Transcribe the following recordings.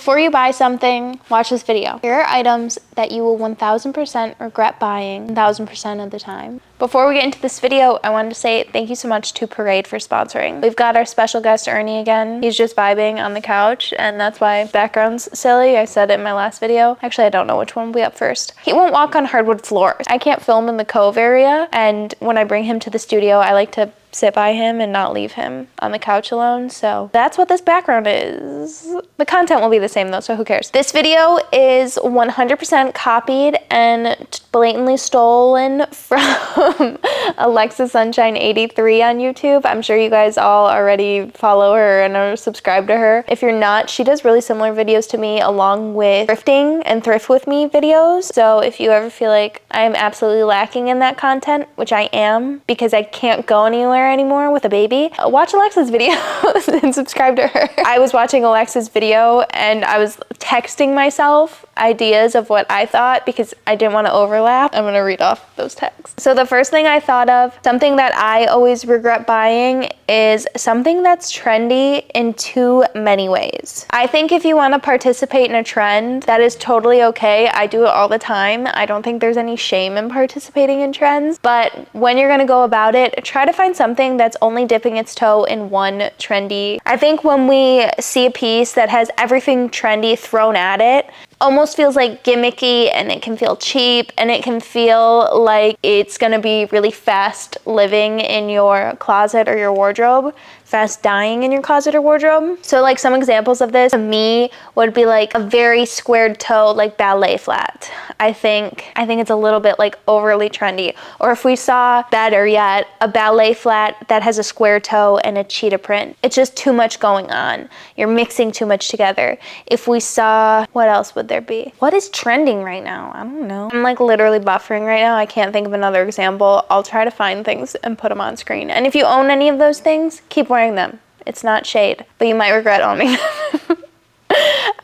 Before you buy something, watch this video. Here are items that you will 1000% regret buying 1000% of the time. Before we get into this video, I wanted to say thank you so much to Parade for sponsoring. We've got our special guest Ernie again. He's just vibing on the couch, and that's why background's silly. I said it in my last video. Actually, I don't know which one will be up first. He won't walk on hardwood floors. I can't film in the Cove area, and when I bring him to the studio, I like to sit by him and not leave him on the couch alone. So that's what this background is. The content will be the same though, so who cares? This video is 100% copied and blatantly stolen from Alexa Sunshine 83 on YouTube. I'm sure you guys all already follow her and are subscribed to her. If you're not, she does really similar videos to me along with thrifting and thrift with me videos. So if you ever feel like I'm absolutely lacking in that content, which I am because I can't go anywhere anymore with a baby, watch Alexa's videos and subscribe to her. I was watching Alexa's video and I was texting myself ideas of what I thought because I didn't want to overlap. I'm gonna read off those texts. So the first thing I thought of, something that I always regret buying, is something that's trendy in too many ways. I think if you want to participate in a trend, that is totally okay. I do it all the time. I don't think there's any shame in participating in trends, but when you're gonna go about it, try to find something that's only dipping its toe in one trendy. I think when we see a piece that has everything trendy thrown at it, almost feels like gimmicky, and it can feel cheap, and it can feel like it's gonna be really fast living in your closet or your wardrobe, fast dying in your closet or wardrobe. So like some examples of this to me would be like a very squared toe, like ballet flat. I think it's a little bit like overly trendy. Or if we saw, better yet, a ballet flat that has a square toe and a cheetah print. It's just too much going on. You're mixing too much together. If we saw, what else would there be? What is trending right now? I don't know. I'm like literally buffering right now. I can't think of another example. I'll try to find things and put them on screen. And if you own any of those things, keep wearing them. It's not shade, but you might regret owning them.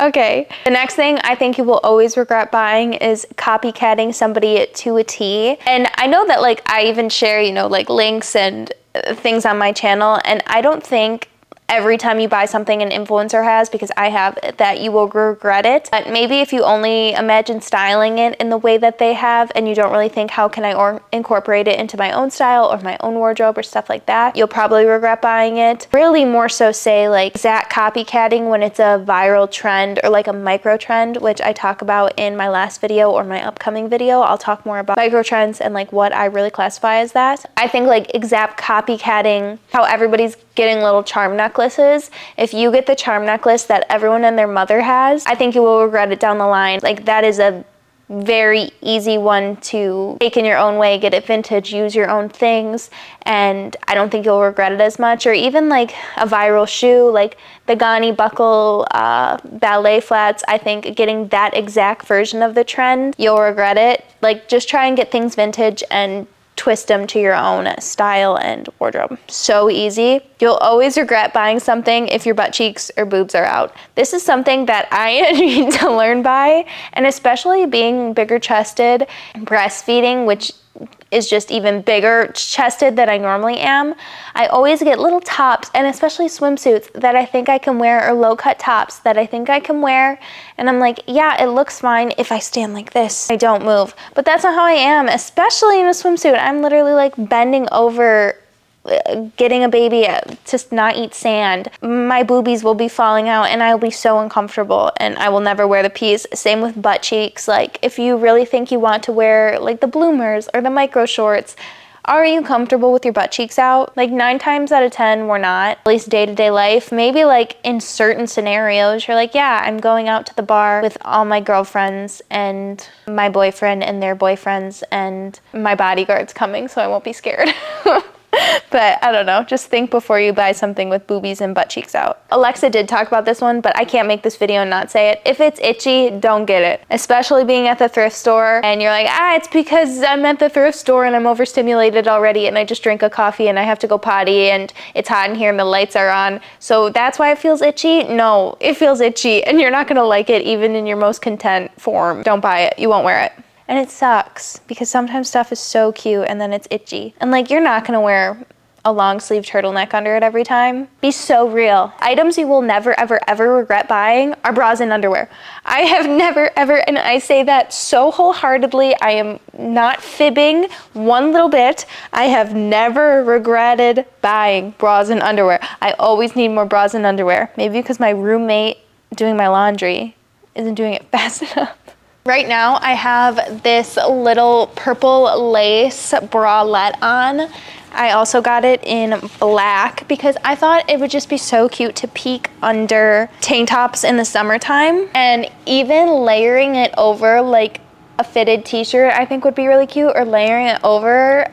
Okay, the next thing I think you will always regret buying is copycatting somebody to a T. And I know that like I even share, you know, like links and things on my channel, and I don't think every time you buy something an influencer has, because I have, that you will regret it. But maybe if you only imagine styling it in the way that they have and you don't really think how can I incorporate it into my own style or my own wardrobe or stuff like that, you'll probably regret buying it. Really more so say like exact copycatting when it's a viral trend or like a micro trend, which I talk about in my last video or my upcoming video. I'll talk more about micro trends and like what I really classify as that. I think like exact copycatting, how everybody's getting little charm necklaces. If you get the charm necklace that everyone and their mother has, I think you will regret it down the line. Like that is a very easy one to take in your own way, get it vintage, use your own things, and I don't think you'll regret it as much. Or even like a viral shoe, like the Ghani buckle ballet flats. I think getting that exact version of the trend, you'll regret it. Like just try and get things vintage and twist them to your own style and wardrobe. So easy. You'll always regret buying something if your butt cheeks or boobs are out. This is something that I need to learn by, and especially being bigger chested, breastfeeding, which is just even bigger chested than I normally am. I always get little tops, and especially swimsuits that I think I can wear, or low cut tops that I think I can wear, and I'm like, yeah, it looks fine if I stand like this, I don't move. But that's not how I am, especially in a swimsuit. I'm literally like bending over, getting a baby to not eat sand. My boobies will be falling out and I'll be so uncomfortable and I will never wear the piece. Same with butt cheeks. Like if you really think you want to wear like the bloomers or the micro shorts, are you comfortable with your butt cheeks out? Like 9 times out of 10, we're not. At least day-to-day life. Maybe like in certain scenarios, you're like, yeah, I'm going out to the bar with all my girlfriends and my boyfriend and their boyfriends and my bodyguard's coming, so I won't be scared. But I don't know, just think before you buy something with boobies and butt cheeks out. Alexa did talk about this one, but I can't make this video and not say it. If it's itchy, don't get it. Especially being at the thrift store and you're like, it's because I'm at the thrift store and I'm overstimulated already and I just drank a coffee and I have to go potty and it's hot in here and the lights are on, so that's why it feels itchy. No, it feels itchy and you're not gonna like it even in your most content form. Don't buy it, you won't wear it. And it sucks because sometimes stuff is so cute and then it's itchy. And like, you're not gonna wear a long sleeve turtleneck under it every time. Be so real. Items you will never, ever, ever regret buying are bras and underwear. I have never, ever, and I say that so wholeheartedly, I am not fibbing one little bit. I have never regretted buying bras and underwear. I always need more bras and underwear. Maybe because my roommate doing my laundry isn't doing it fast enough. Right now, I have this little purple lace bralette on. I also got it in black because I thought it would just be so cute to peek under tank tops in the summertime. And even layering it over like a fitted t-shirt I think would be really cute, or layering it over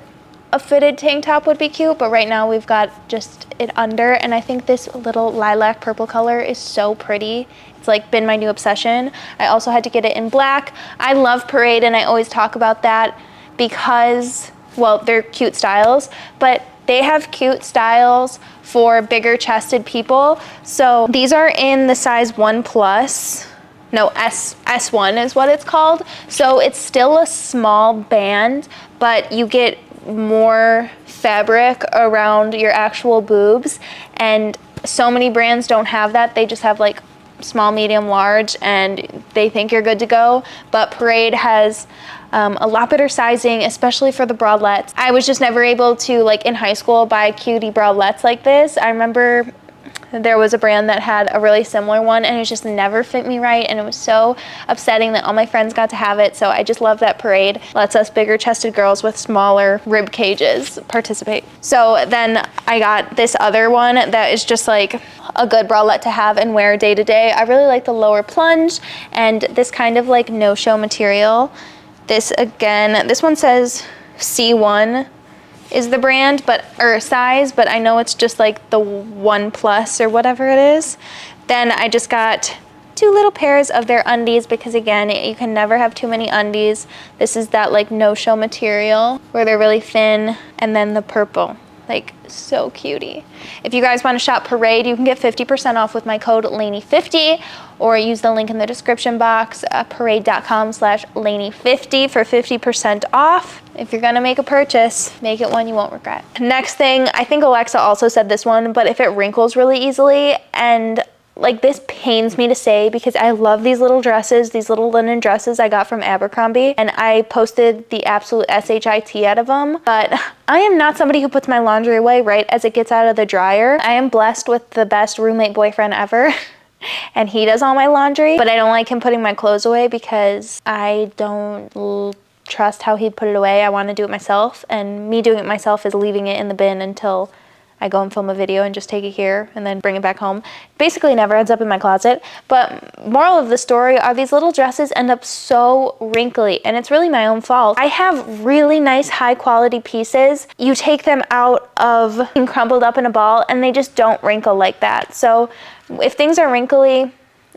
a fitted tank top would be cute. But right now we've got just it under, and I think this little lilac purple color is so pretty. It's like been my new obsession. I also had to get it in black. I love Parade, and I always talk about that because, well, they're cute styles, but they have cute styles for bigger chested people. So these are in the size 1+. No, S1 is what it's called. So it's still a small band, but you get more fabric around your actual boobs. And so many brands don't have that. They just have like small, medium, large, and they think you're good to go. But Parade has a lot better sizing, especially for the bralettes. I was just never able to, like in high school, buy cutie bralettes like this. I remember there was a brand that had a really similar one, and it just never fit me right, and it was so upsetting that all my friends got to have it. So I just love that Parade lets us bigger chested girls with smaller rib cages participate. So then I got this other one that is just like a good bralette to have and wear day to day. I really like the lower plunge and this kind of like no-show material. This again, this one says C1 is the brand, or size, but I know it's just like the 1+ or whatever it is. Then I just got 2 little pairs of their undies because again, you can never have too many undies. This is that like no-show material where they're really thin, and then the purple. Like, so cutie. If you guys want to shop Parade, you can get 50% off with my code LANY50, or use the link in the description box, parade.com/LANY50 for 50% off. If you're gonna make a purchase, make it one you won't regret. Next thing, I think Alexa also said this one, but if it wrinkles really easily, and like this pains me to say because I love these little dresses, these little linen dresses I got from Abercrombie, and I posted the absolute SHIT out of them, but I am not somebody who puts my laundry away right as it gets out of the dryer. I am blessed with the best roommate boyfriend ever. And he does all my laundry, but I don't like him putting my clothes away because I don't trust how he'd put it away. I want to do it myself, and me doing it myself is leaving it in the bin until I go and film a video and just take it here and then bring it back home. Basically never ends up in my closet. But moral of the story are these little dresses end up so wrinkly, and it's really my own fault. I have really nice high quality pieces. You take them out of being crumpled up in a ball and they just don't wrinkle like that. So if things are wrinkly,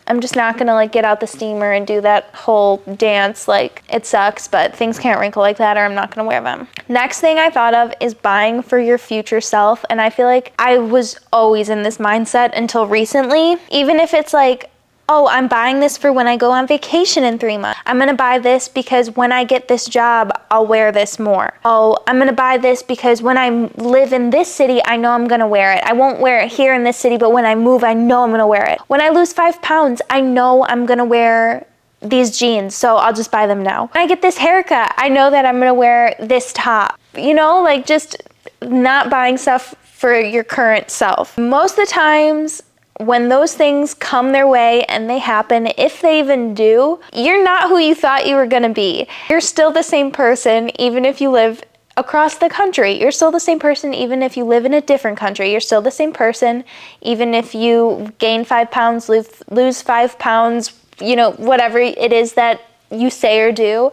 I'm just not gonna like get out the steamer and do that whole dance. Like, it sucks, but things can't wrinkle like that or I'm not gonna wear them. Next thing I thought of is buying for your future self. And I feel like I was always in this mindset until recently. Even if it's like, oh, I'm buying this for when I go on vacation in 3 months. I'm gonna buy this because when I get this job, I'll wear this more. Oh, I'm gonna buy this because when I live in this city, I know I'm gonna wear it. I won't wear it here in this city, but when I move, I know I'm gonna wear it. When I lose 5 pounds, I know I'm gonna wear these jeans, so I'll just buy them now. When I get this haircut, I know that I'm gonna wear this top. You know, like just not buying stuff for your current self. Most of the times, when those things come their way, and they happen, if they even do, you're not who you thought you were gonna be. You're still the same person, even if you live across the country. You're still the same person, even if you live in a different country. You're still the same person, even if you gain 5 pounds, lose 5 pounds, you know, whatever it is that you say or do.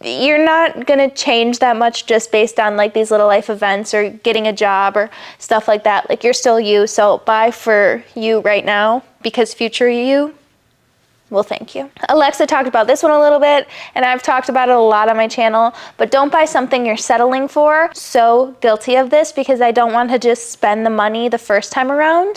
You're not gonna change that much just based on like these little life events or getting a job or stuff like that. Like, you're still you, so buy for you right now, because future you will thank you. Alexa talked about this one a little bit, and I've talked about it a lot on my channel, but don't buy something you're settling for. So guilty of this because I don't want to just spend the money the first time around.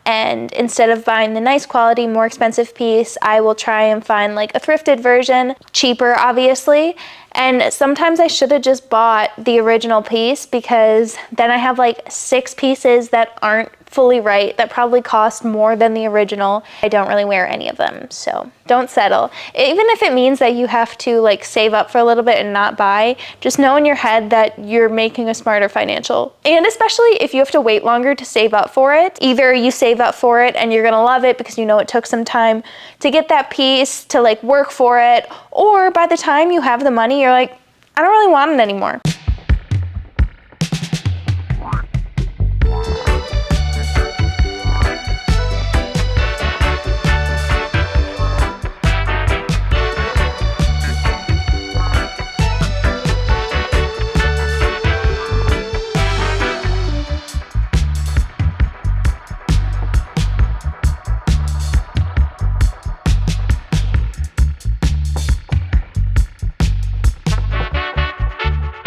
And instead of buying the nice quality, more expensive piece, I will try and find like a thrifted version, cheaper obviously, And sometimes I should have just bought the original piece, because then I have like 6 pieces that aren't fully right, that probably cost more than the original. I don't really wear any of them, so don't settle. Even if it means that you have to like save up for a little bit and not buy, just know in your head that you're making a smarter financial. And especially if you have to wait longer to save up for it, either you save up for it and you're gonna love it because you know it took some time to get that piece, to like work for it, or by the time you have the money, you're like, I don't really want it anymore.